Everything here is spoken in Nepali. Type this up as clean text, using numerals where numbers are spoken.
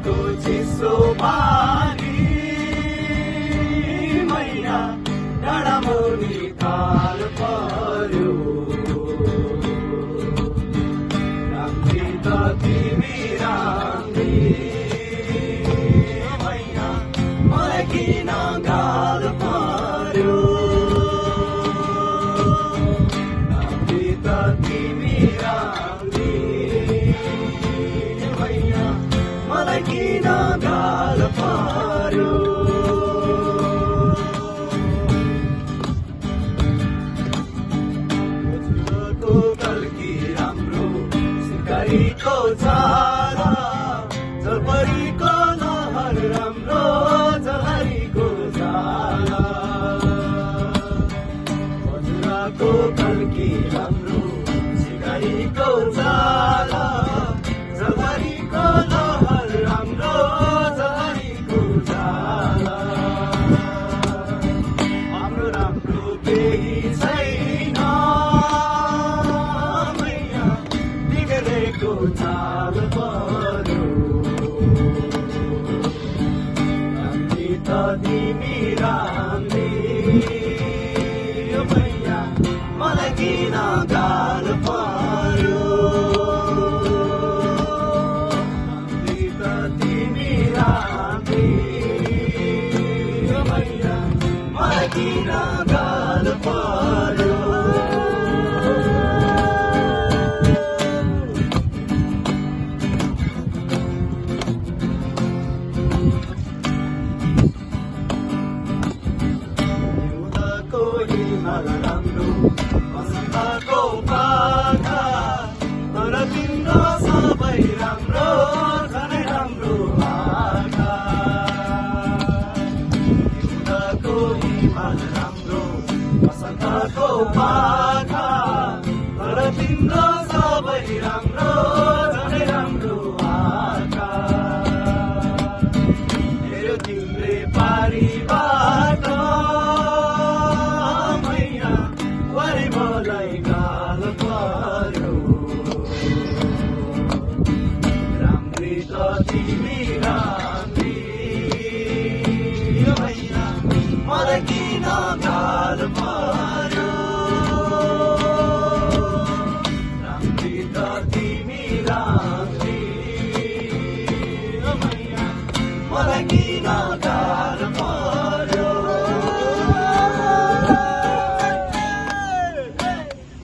को चिसो पानी मैया डाँडा मुनि काल पर्यो राम्री त तिमी राम्री मैया मलाई किन गाल पर्यो राम्री त तिमी राम्री मैया मलाई किन गाल पर्यो को जाला जलपरीको लहर राम्रो जलहरीको जाला हजुरको कल्की राम्रो सिकारीको जाला जलहरीको लहर राम्रो जलहरीको जाला हाम्रो राम्रो केही छैन बिगडेको चाल पर्यो राम्री त तिमी राम्री मैया मलाई किन गाल पर्यो राम्री त तिमी राम्री मैया मलाई किन गाल पर्यो राम्रो वसन्तको पाखा तर तिम्रो सबै राम्रो झनै राम्रो आँखा हिउँदको हिमाल राम्रो वसन्तको पाखा तर तिम्रो सबै राम्रो